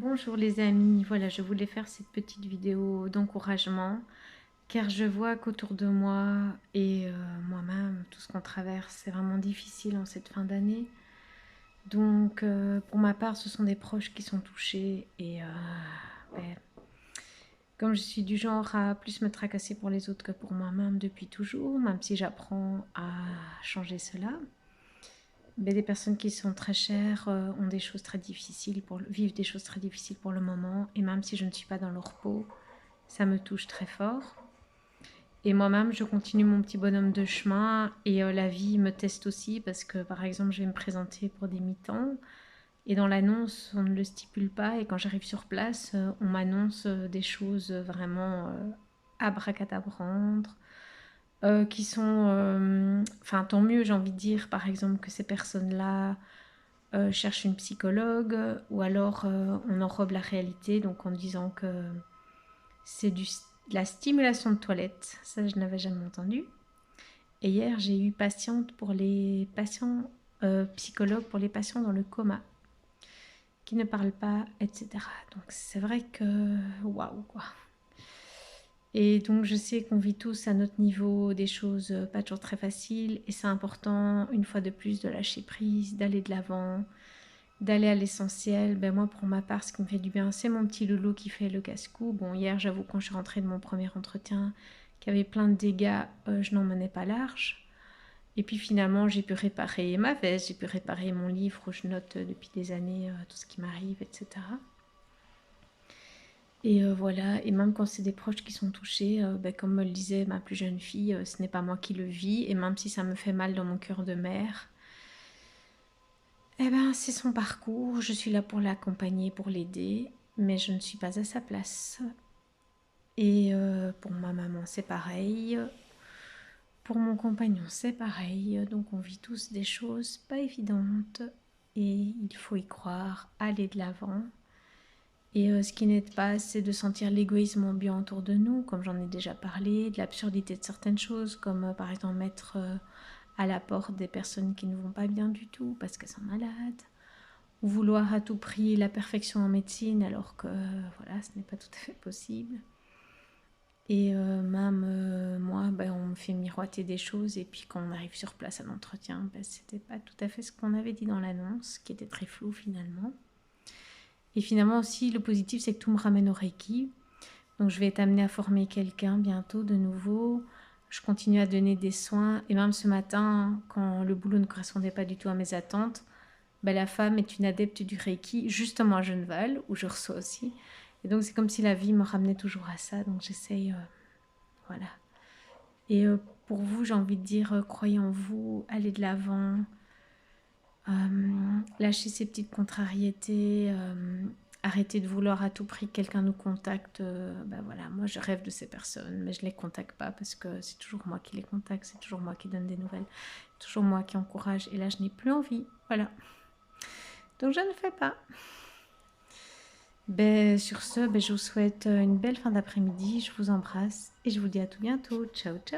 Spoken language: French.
Bonjour les amis, voilà, je voulais faire cette petite vidéo d'encouragement car je vois qu'autour de moi et moi-même, tout ce qu'on traverse, c'est vraiment difficile en cette fin d'année. Donc pour ma part, ce sont des proches qui sont touchés et ben, comme je suis du genre à plus me tracasser pour les autres que pour moi-même depuis toujours, même si j'apprends à changer cela, mais des personnes qui sont très chères ont des choses très difficiles vivent des choses très difficiles pour le moment, et même si je ne suis pas dans leur peau, ça me touche très fort. Et moi-même, je continue mon petit bonhomme de chemin, et la vie me teste aussi parce que, par exemple, je vais me présenter pour des mi-temps, et dans l'annonce, on ne le stipule pas, et quand j'arrive sur place, on m'annonce des choses vraiment abracadabrantes, qui sont... Enfin, tant mieux, j'ai envie de dire, par exemple, que ces personnes-là cherche une psychologue, ou alors on enrobe la réalité donc en disant que c'est de la stimulation de toilette. Ça, je n'avais jamais entendu. Et hier, j'ai eu patiente pour les patients, psychologue pour les patients dans le coma, qui ne parlent pas, etc. Donc c'est vrai que waouh quoi. Et donc je sais qu'on vit tous à notre niveau des choses pas toujours très faciles, et c'est important une fois de plus de lâcher prise, d'aller de l'avant, d'aller à l'essentiel. Ben moi, pour ma part, ce qui me fait du bien, c'est mon petit loulou qui fait le casse-cou. Bon, hier, j'avoue, quand je suis rentrée de mon premier entretien, qui avait plein de dégâts, je n'en menais pas large. Et puis finalement, j'ai pu réparer ma veste, j'ai pu réparer mon livre où je note depuis des années tout ce qui m'arrive, etc. Et voilà, et même quand c'est des proches qui sont touchés, ben, comme me le disait ma plus jeune fille, ce n'est pas moi qui le vis, et même si ça me fait mal dans mon cœur de mère, eh ben, c'est son parcours, je suis là pour l'accompagner, pour l'aider, mais je ne suis pas à sa place. Et pour ma maman, c'est pareil. Pour mon compagnon, c'est pareil. Donc on vit tous des choses pas évidentes, et il faut y croire, aller de l'avant. Et ce qui n'aide pas, c'est de sentir l'égoïsme ambiant autour de nous, comme j'en ai déjà parlé, de l'absurdité de certaines choses, comme par exemple mettre à la porte des personnes qui ne vont pas bien du tout parce qu'elles sont malades, ou vouloir à tout prix la perfection en médecine alors que voilà, ce n'est pas tout à fait possible. Et même moi, ben, on me fait miroiter des choses, et puis quand on arrive sur place à l'entretien, ben, c'était pas tout à fait ce qu'on avait dit dans l'annonce, qui était très flou finalement. Et finalement aussi, le positif, c'est que tout me ramène au Reiki. Donc je vais être amenée à former quelqu'un bientôt de nouveau. Je continue à donner des soins, et même ce matin, quand le boulot ne correspondait pas du tout à mes attentes, ben, la femme est une adepte du Reiki, justement à Genneval, où je reçois aussi. Et donc c'est comme si la vie me ramenait toujours à ça, donc j'essaye, voilà. Et pour vous, j'ai envie de dire, croyez en vous, allez de l'avant, lâchez ces petites contrariétés, arrêtez de vouloir à tout prix que quelqu'un nous contacte. Ben voilà, moi je rêve de ces personnes, mais je ne les contacte pas parce que c'est toujours moi qui les contacte, c'est toujours moi qui donne des nouvelles, toujours moi qui encourage, et là je n'ai plus envie, voilà. Donc je ne fais pas. Ben, sur ce, ben, je vous souhaite une belle fin d'après-midi, je vous embrasse et je vous dis à tout bientôt. Ciao, ciao.